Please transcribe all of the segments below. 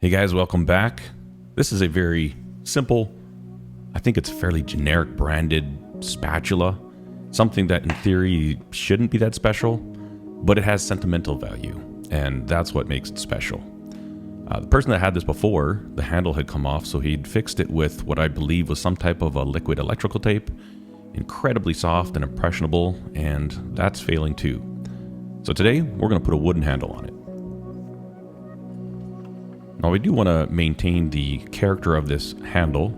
Hey guys, welcome back. This is a very simple, I think it's fairly generic branded spatula. Something that in theory shouldn't be that special, but it has sentimental value, and that's what makes it special. The person that had this before, the handle had come off, so he'd fixed it with what I believe was some type of a liquid electrical tape. Incredibly soft and impressionable, and that's failing too. So today, we're going to put a wooden handle on it. Now we do want to maintain the character of this handle,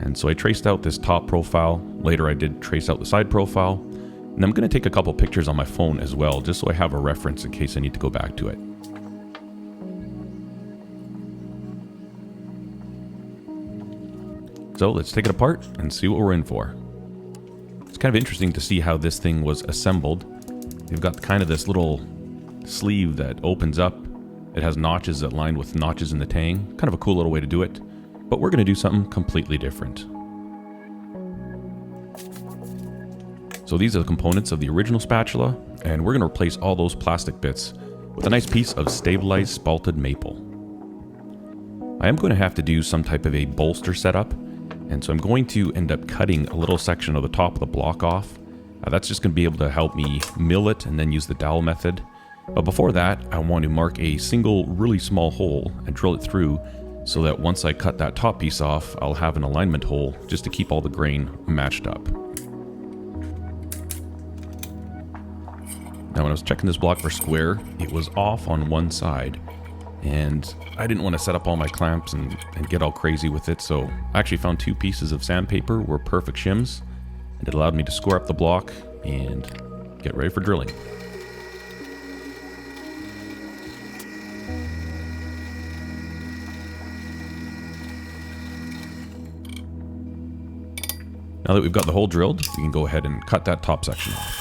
and so I traced out this top profile. Later I did trace out the side profile, and I'm going to take a couple pictures on my phone as well, just so I have a reference in case I need to go back to it. So let's take it apart and see what we're in for. It's kind of interesting to see how this thing was assembled. You've got kind of this little sleeve that opens up. It has notches that line with notches in the tang. Kind of a cool little way to do it. But we're going to do something completely different. So these are the components of the original spatula, and we're going to replace all those plastic bits with a nice piece of stabilized spalted maple. I am going to have to do some type of a bolster setup, and so I'm going to end up cutting a little section of the top of the block off. That's just going to be able to help me mill it and then use the dowel method. But before that, I want to mark a single really small hole and drill it through so that once I cut that top piece off, I'll have an alignment hole just to keep all the grain matched up. Now when I was checking this block for square, it was off on one side, and I didn't want to set up all my clamps and get all crazy with it, so I actually found two pieces of sandpaper were perfect shims, and it allowed me to square up the block and get ready for drilling. Now that we've got the hole drilled, we can go ahead and cut that top section off.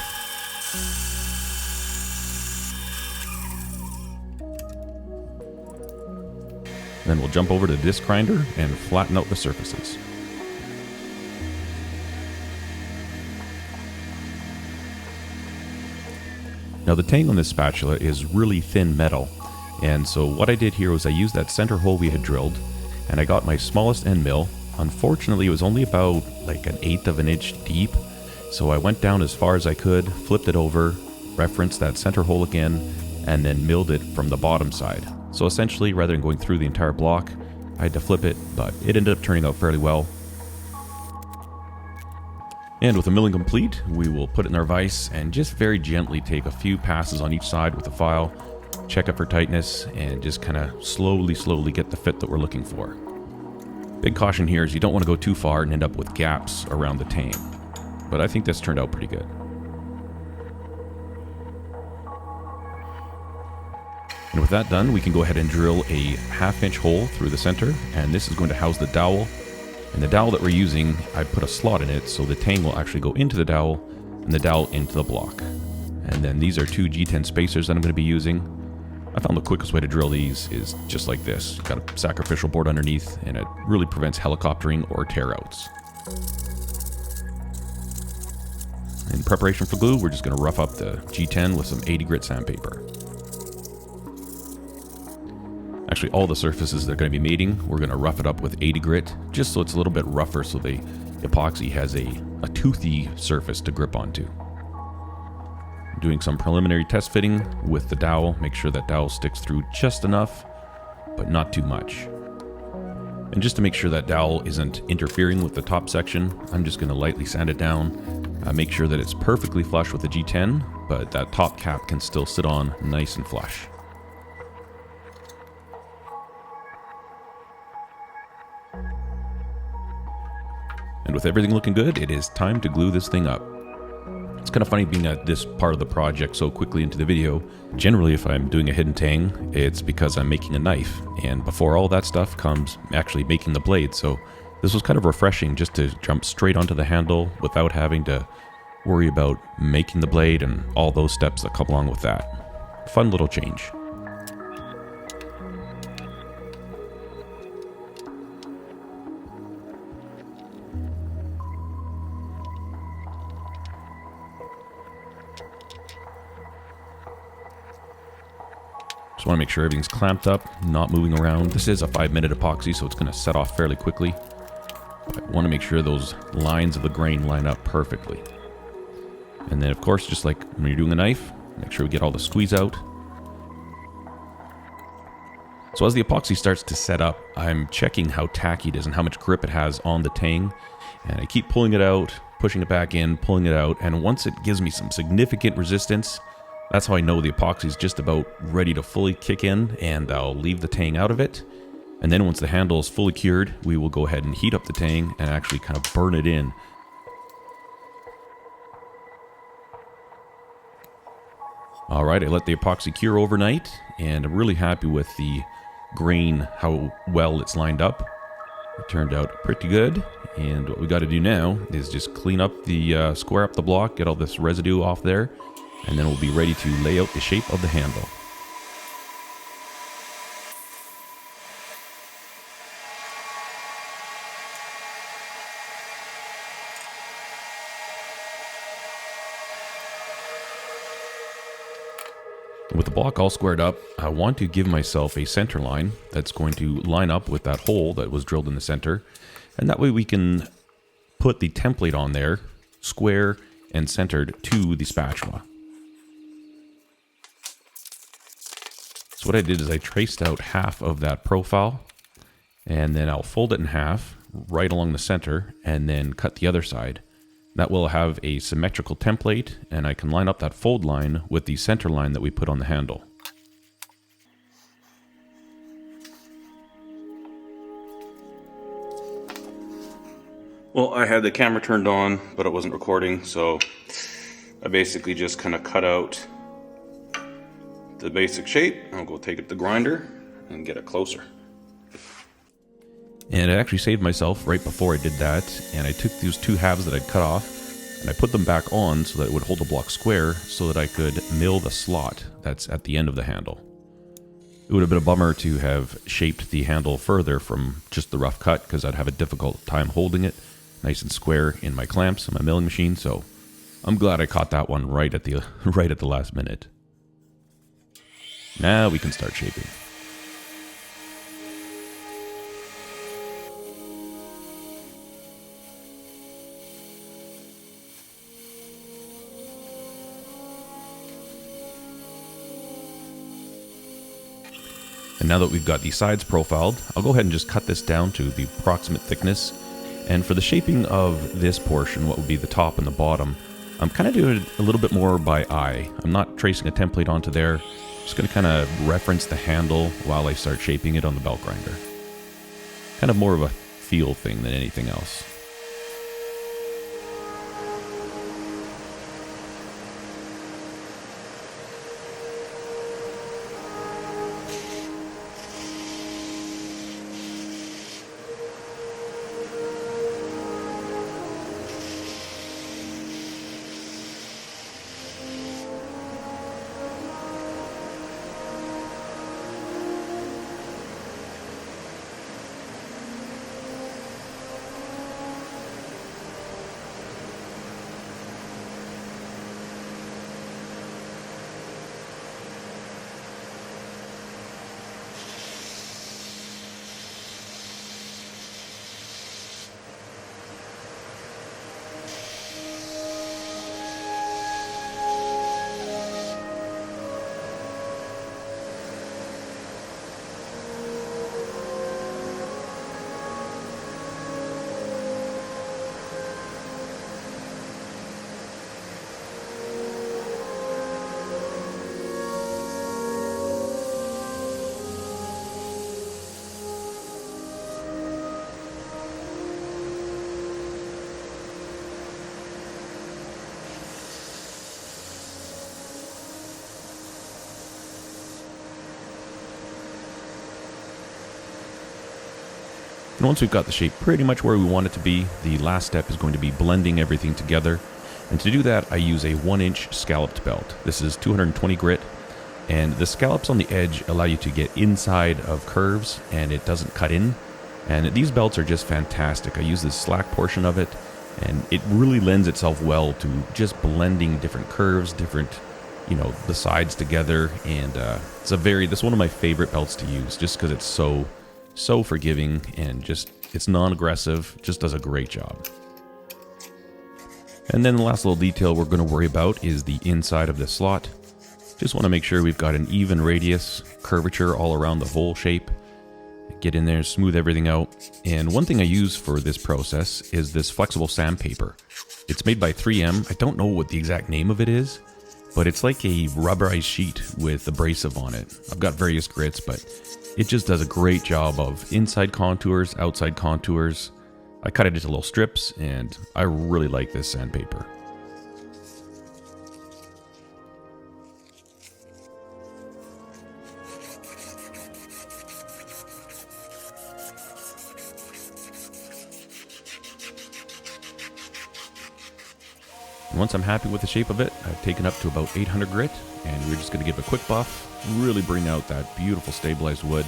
Then we'll jump over to the disc grinder and flatten out the surfaces. Now the tang on this spatula is really thin metal, and so what I did here was I used that center hole we had drilled, and I got my smallest end mill. Unfortunately, it was only about like 1/8 of an inch deep, so I went down as far as I could, flipped it over, referenced that center hole again, and then milled it from the bottom side. So essentially, rather than going through the entire block, I had to flip it, but it ended up turning out fairly well. And with the milling complete, we will put it in our vise and just very gently take a few passes on each side with the file, check it for tightness, and just kind of slowly get the fit that we're looking for. Big caution here is you don't want to go too far and end up with gaps around the tang, but I think this turned out pretty good. And with that done, we can go ahead and drill a 1/2 inch hole through the center, and this is going to house the dowel. And the dowel that we're using, I put a slot in it so the tang will actually go into the dowel and the dowel into the block. And then these are two G10 spacers that I'm going to be using. I found the quickest way to drill these is just like this. Got a sacrificial board underneath, and it really prevents helicoptering or tear outs. In preparation for glue, we're just going to rough up the G10 with some 80 grit sandpaper. Actually, all the surfaces that are going to be mating, we're going to rough it up with 80 grit, just so it's a little bit rougher so the epoxy has a toothy surface to grip onto. Doing some preliminary test fitting with the dowel, make sure that dowel sticks through just enough, but not too much. And just to make sure that dowel isn't interfering with the top section, I'm just going to lightly sand it down, make sure that it's perfectly flush with the G10, but that top cap can still sit on nice and flush. And with everything looking good, it is time to glue this thing up. It's kind of funny being at this part of the project so quickly into the video. Generally, if I'm doing a hidden tang, it's because I'm making a knife, and before all that stuff comes actually making the blade, so this was kind of refreshing just to jump straight onto the handle without having to worry about making the blade and all those steps that come along with that. Fun little change. Just want to make sure everything's clamped up, not moving around. This is a 5-minute epoxy, so it's going to set off fairly quickly. But I want to make sure those lines of the grain line up perfectly. And then, of course, just like when you're doing the knife, make sure we get all the squeeze out. So as the epoxy starts to set up, I'm checking how tacky it is and how much grip it has on the tang. And I keep pulling it out, pushing it back in, pulling it out. And once it gives me some significant resistance, that's how I know the epoxy is just about ready to fully kick in, and I'll leave the tang out of it. And then once the handle is fully cured, we will go ahead and heat up the tang and actually kind of burn it in. Alright, I let the epoxy cure overnight, and I'm really happy with the grain, how well it's lined up. It turned out pretty good, and what we got to do now is just clean up the, square up the block, get all this residue off there, and then we'll be ready to lay out the shape of the handle. With the block all squared up, I want to give myself a center line that's going to line up with that hole that was drilled in the center, and that way we can put the template on there, square and centered to the spatula. So what I did is I traced out half of that profile, and then I'll fold it in half right along the center and then cut the other side. That will have a symmetrical template, and I can line up that fold line with the center line that we put on the handle. Well, I had the camera turned on, but it wasn't recording, so I basically just kind of cut out the basic shape. I'll go take it to the grinder and get it closer. And I actually saved myself right before I did that, and I took those two halves that I'd cut off and I put them back on so that it would hold the block square so that I could mill the slot that's at the end of the handle. It would have been a bummer to have shaped the handle further from just the rough cut, because I'd have a difficult time holding it nice and square in my clamps and my milling machine, so I'm glad I caught that one right at the last minute. Now we can start shaping. And now that we've got the sides profiled, I'll go ahead and just cut this down to the approximate thickness. And for the shaping of this portion, what would be the top and the bottom, I'm kind of doing it a little bit more by eye. I'm not tracing a template onto there. Just going to kind of reference the handle while I start shaping it on the belt grinder. Kind of more of a feel thing than anything else. And once we've got the shape pretty much where we want it to be, the last step is going to be blending everything together. And to do that, I use a 1-inch scalloped belt. This is 220 grit, and the scallops on the edge allow you to get inside of curves, and it doesn't cut in. And these belts are just fantastic. I use the slack portion of it, and it really lends itself well to just blending different curves, different you know, the sides together, and this is one of my favorite belts to use, just because it's so forgiving and just it's non-aggressive, just does a great job. And then the last little detail we're going to worry about is the inside of the slot. Just want to make sure we've got an even radius, curvature all around the hole shape. Get in there, smooth everything out. And one thing I use for this process is this flexible sandpaper. It's made by 3M. I don't know what the exact name of it is, but it's like a rubberized sheet with abrasive on it. I've got various grits, but it just does a great job of inside contours, outside contours. I cut it into little strips, and I really like this sandpaper. And once I'm happy with the shape of it, I've taken up to about 800 grit, and we're just going to give it a quick buff, really bring out that beautiful stabilized wood.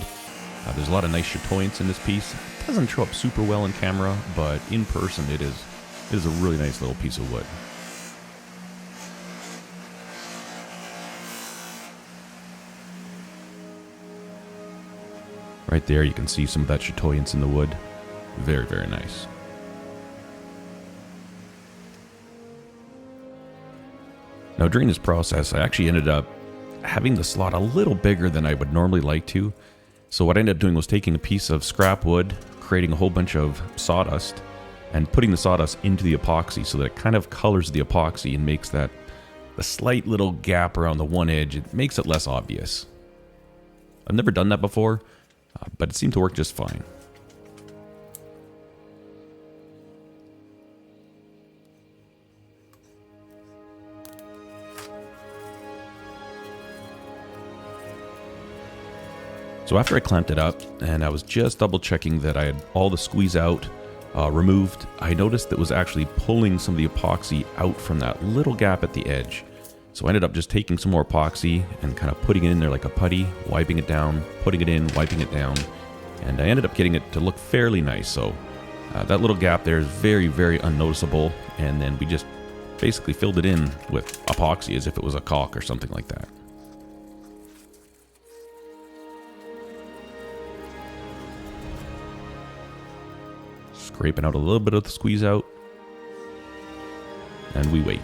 There's a lot of nice chatoyance in this piece. It doesn't show up super well in camera, but in person it is a really nice little piece of wood. Right there you can see some of that chatoyance in the wood. Very, very nice. Now during this process, I actually ended up having the slot a little bigger than I would normally like to. So what I ended up doing was taking a piece of scrap wood, creating a whole bunch of sawdust, and putting the sawdust into the epoxy so that it kind of colors the epoxy and makes the slight little gap around the one edge. It makes it less obvious. I've never done that before, but it seemed to work just fine. So after I clamped it up, and I was just double checking that I had all the squeeze out removed, I noticed that it was actually pulling some of the epoxy out from that little gap at the edge. So I ended up just taking some more epoxy and kind of putting it in there like a putty, wiping it down, putting it in, wiping it down, and I ended up getting it to look fairly nice. So that little gap there is very, very unnoticeable, and then we just basically filled it in with epoxy as if it was a caulk or something like that. Scraping out a little bit of the squeeze out, and we wait.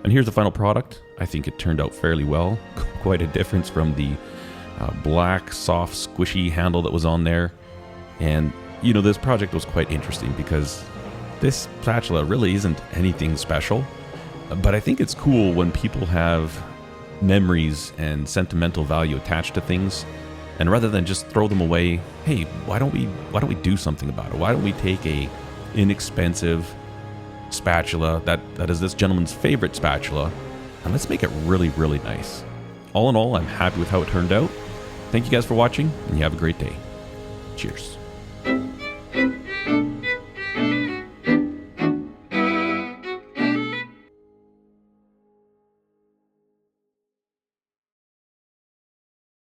And here's the final product. I think it turned out fairly well. Quite a difference from the black, soft, squishy handle that was on there. And, you know, this project was quite interesting because this spatula really isn't anything special. But I think it's cool when people have memories and sentimental value attached to things. And rather than just throw them away, hey, why don't we do something about it? Why don't we take a inexpensive spatula that is this gentleman's favorite spatula, and let's make it really, really nice. All in all, I'm happy with how it turned out. Thank you guys for watching, and you have a great day. Cheers.